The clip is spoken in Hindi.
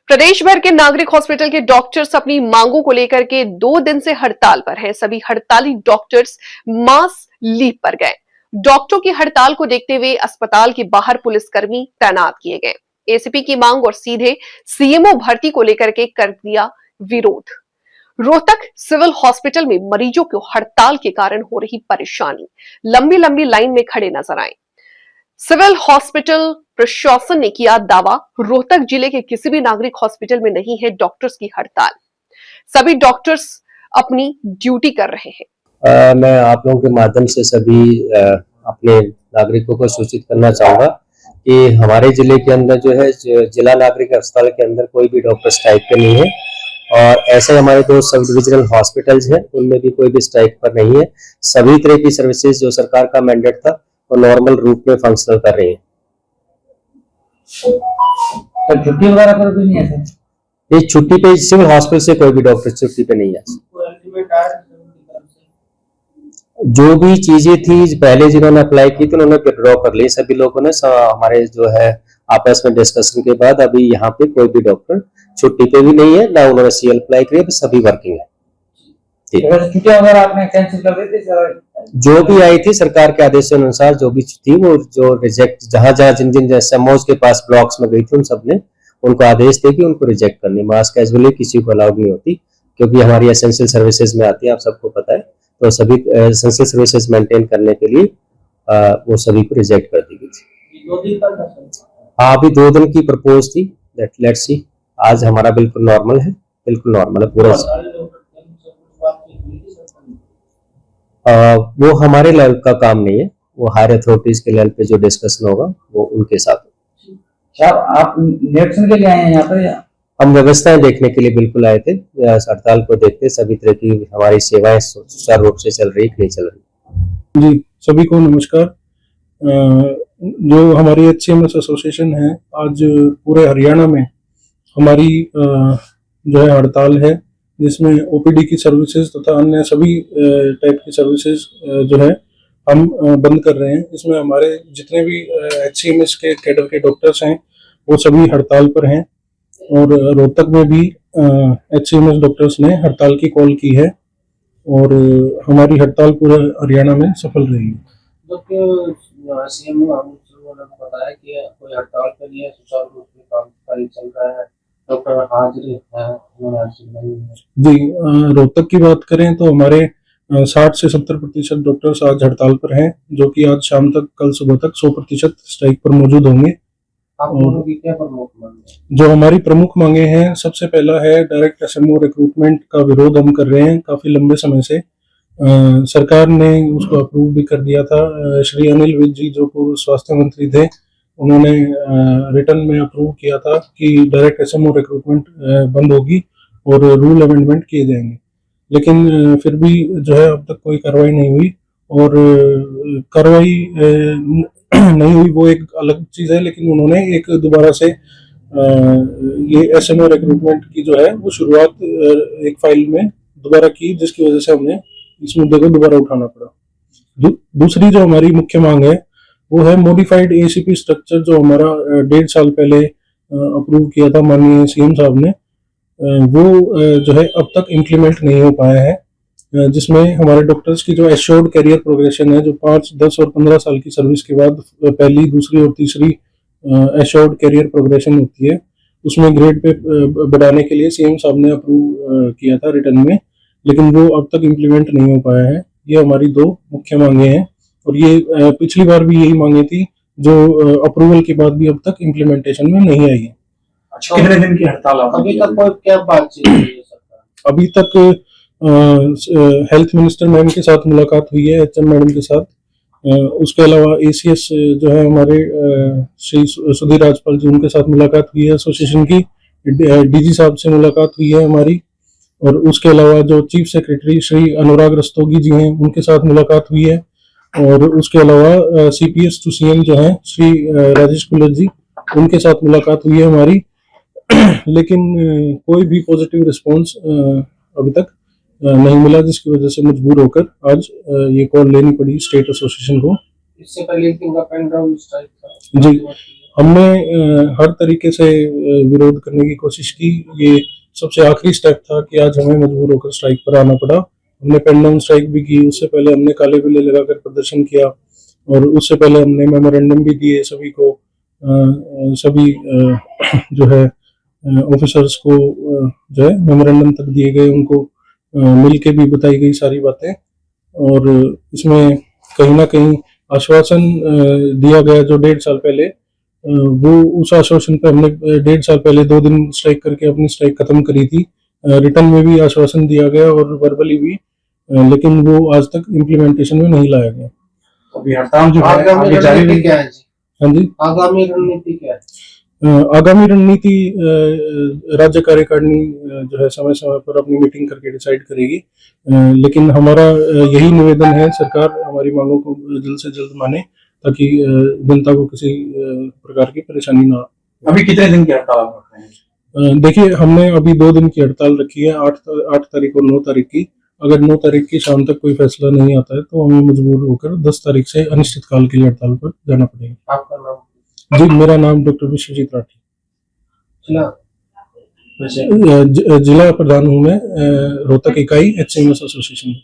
प्रदेश भर के नागरिक हॉस्पिटल के डॉक्टर्स अपनी मांगों को लेकर के 2 दिन से हड़ताल पर हैं। सभी हड़ताली डॉक्टर्स मास लीव पर गए। डॉक्टरों की हड़ताल को देखते हुए अस्पताल के बाहर पुलिसकर्मी तैनात किए गए। एसीपी की मांग और सीधे सीएमओ भर्ती को लेकर के कर दिया विरोध। रोहतक सिविल हॉस्पिटल में मरीजों को हड़ताल के कारण हो रही परेशानी, लंबी लंबी लाइन में खड़े नजर आए। सिविल हॉस्पिटल प्रशासन ने किया दावा, रोहतक जिले के किसी भी नागरिक हॉस्पिटल में नहीं है डॉक्टर्स की हड़ताल। सभी डॉक्टर्स अपनी ड्यूटी कर रहे हैं। मैं आप लोगों के माध्यम से सभी अपने नागरिकों को सूचित करना चाहूंगा कि हमारे जिले के अंदर जो है जिला नागरिक अस्पताल के अंदर कोई भी डॉक्टर स्ट्राइक पे नहीं है और ऐसे हमारे 2 सब डिविजनल हॉस्पिटल्स हैं, उनमें भी कोई भी स्ट्राइक पर नहीं है। सभी तरह की सर्विसेज जो सरकार का मैंडेट था वो नॉर्मल रूप में फंक्शनल कर रही है। तो छुट्टी वगैरह पर भी नहीं है सर? ये छुट्टी पे सिविल हॉस्पिटल से कोई भी डॉक्टर छुट्टी पे नहीं है। जो भी चीजें थी पहले जिन्होंने अप्लाई की थी उन्होंने विड्रॉ कर ली सभी लोगों ने। हमारे जो है आपस में डिस्कशन के बाद अभी यहाँ पे कोई भी डॉक्टर छुट्टी पे भी नहीं है, ना उन्होंने सीएल अप्लाई किया, सभी वर्किंग है। छुट्टियां वगैरह आपने कैंसिल कर दी थी सर? जो भी आई थी सरकार के आदेश के अनुसार जो भी थी वो जो रिजेक्ट जहां जिन एसएमओज के पास ब्लॉक्स में गई थी उन सबने उनको आदेश दे कि उनको रिजेक्ट करनी। मास कैजुअली किसी को अलाउड नहीं होती क्योंकि हमारी एसेंशियल सर्विसेज में आती है, आप सबको पता है। तो सभी एसेंशियल सर्विसेज मेंटेन करने के लिए वो सभी को रिजेक्ट कर दी गई थी। हाँ, अभी 2 दिन की प्रपोज थी, लेट्स सी। आज हमारा बिल्कुल नॉर्मल है, बिल्कुल नॉर्मल है पूरा। वो हमारे लेवल का काम नहीं है, वो हायर अथॉरिटीज के लेवल पे जो डिस्कशन होगा वो उनके साथ। आप निरीक्षण के लिए आए हैं यहाँ पर या? हम व्यवस्थाएं देखने के लिए बिल्कुल आए थे। हड़ताल को देखते सभी तरह की हमारी सेवाएं सुचारू रूप से चल रही नहीं चल रही। जी, सभी को नमस्कार। जो हमारी HCMS एसोसिएशन है, आज पूरे हरियाणा में हमारी जो है हड़ताल है, जिसमें ओपीडी की सर्विसेज तथा अन्य सभी टाइप की सर्विसेज जो है हम बंद कर रहे हैं। इसमें हमारे जितने भी HCMS के कैडर के डॉक्टर्स हैं वो सभी हड़ताल पर हैं और रोहतक में भी HCMS डॉक्टर्स ने हड़ताल की कॉल की है और हमारी हड़ताल पूरे हरियाणा में सफल रही है। सीएमओ ने बताया कि कोई हड़ताल के लिए सुचारू रूप से काम चल रहा है, डॉक्टर हाजिर है। जी, रोहतक की बात करें तो हमारे 60 से 70% डॉक्टर्स आज हड़ताल पर हैं, जो कि आज शाम तक, कल सुबह तक 100% स्ट्राइक पर मौजूद होंगे। और क्या प्रमुख मांगे? जो हमारी प्रमुख मांगे हैं, सबसे पहला है डायरेक्ट एसएमओ रिक्रूटमेंट का विरोध हम कर रहे हैं काफी लंबे समय से। सरकार ने उसको अप्रूव भी कर दिया था। श्री अनिल विज जी जो पूर्व स्वास्थ्य मंत्री थे, उन्होंने रिटर्न में अप्रूव किया था कि डायरेक्ट एसएमओ रिक्रूटमेंट बंद होगी और रूल अमेंडमेंट किए जाएंगे। लेकिन फिर भी जो है अब तक कोई कार्रवाई नहीं हुई और कार्रवाई नहीं हुई वो एक अलग चीज है, लेकिन उन्होंने एक दोबारा से ये एसएमओ रिक्रूटमेंट की जो है वो शुरुआत एक फाइल में दोबारा की, जिसकी वजह से हमने इस मुद्दे को दोबारा उठाना पड़ा। दूसरी जो हमारी मुख्य मांग है वो है मॉडिफाइड एसीपी स्ट्रक्चर, जो हमारा 1.5 साल पहले अप्रूव किया था माननीय सीएम साहब ने। वो जो है अब तक इम्प्लीमेंट नहीं हो पाया है, जिसमें हमारे डॉक्टर्स की जो एश्योर्ड कैरियर प्रोग्रेशन है, जो 5, 10 और 15 साल की सर्विस के बाद पहली, दूसरी और तीसरी एश्योर्ड कैरियर प्रोग्रेशन होती है, उसमें ग्रेड पे बढ़ाने के लिए सीएम साहब ने अप्रूव किया था रिटर्न में, लेकिन वो अब तक इम्प्लीमेंट नहीं हो पाया है। ये हमारी 2 मुख्य मांगे हैं और ये पिछली बार भी यही मांगे थी, जो अप्रूवल के बाद भी अब तक इम्प्लीमेंटेशन में नहीं आई है। कितने दिन की हड़ताल? अभी तक कोई क्या बातचीत हुई है सरकार? अभी तक हेल्थ मिनिस्टर मैम के साथ मुलाकात हुई है, HM मैडम के साथ। उसके अलावा ACS जो है हमारे श्री सुधीर राजपाल जी, उनके साथ मुलाकात हुई है एसोसिएशन की। DG साहब से मुलाकात हुई है हमारी, और उसके अलावा जो चीफ सेक्रेटरी श्री अनुराग रस्तोगी जी हैं, उनके साथ मुलाकात हुई है। और उसके अलावा CPS to CM जो है श्री राजेश कुलर जी, उनके साथ मुलाकात हुई है हमारी। लेकिन कोई भी पॉजिटिव रिस्पांस अभी तक नहीं मिला, जिसकी वजह से मजबूर होकर आज ये कॉल लेनी पड़ी स्टेट एसोसिएशन को। इससे पहले एक दिन का पेन ड्राइव स्ट्राइक था। जी, हमने हर तरीके से विरोध करने की कोशिश की। ये सबसे आखिरी स्टेप था कि आज हमें मजबूर होकर स्ट्राइक पर आना पड़ा। हमने पेन डाउन स्ट्राइक भी की, उससे पहले हमने काले बिल्ले लगाकर प्रदर्शन किया और उससे पहले हमने मेमोरेंडम भी दिए सभी को, सभी जो है ऑफिसर्स को जो है मेमोरेंडम तक दिए गए, उनको मिल के भी बताई गई सारी बातें। और इसमें कहीं ना कहीं आश्वासन दिया गया जो 1.5 साल पहले, वो उस आश्वासन पर हमने 1.5 साल पहले 2 दिन स्ट्राइक करके अपनी स्ट्राइक खत्म करी थी। रिटर्न में भी आश्वासन दिया गया और वर्बली भी, लेकिन वो आज तक इम्प्लीमेंटेशन में नहीं लाया गया। अभी हड़ताल जो है आगे जारी रणनीति क्या है जी? हाँ जी, आगामी रणनीति क्या है? आगामी रणनीति राज्य कार्यकारिणी जो है समय समय पर अपनी मीटिंग करके डिसाइड करेगी, लेकिन हमारा यही निवेदन है सरकार हमारी मांगों को जल्द से जल्द माने ताकि जनता को किसी प्रकार की परेशानी ना। अभी कितने दिन की हड़ताल आप रख रहे हैं? देखिए, हमने अभी 2 दिन की हड़ताल रखी है, 8 तारीख और 9 तारीख की। अगर 9 तारीख की शाम तक कोई फैसला नहीं आता है तो हमें मजबूर होकर 10 तारीख से अनिश्चितकाल के लिए हड़ताल पर जाना पड़ेगा। आपका नाम? जी, मेरा नाम डॉक्टर विश्वजीत राठी, जिला जिला प्रधान हूँ मैं रोहतक इकाई HCMS एसोसिएशन।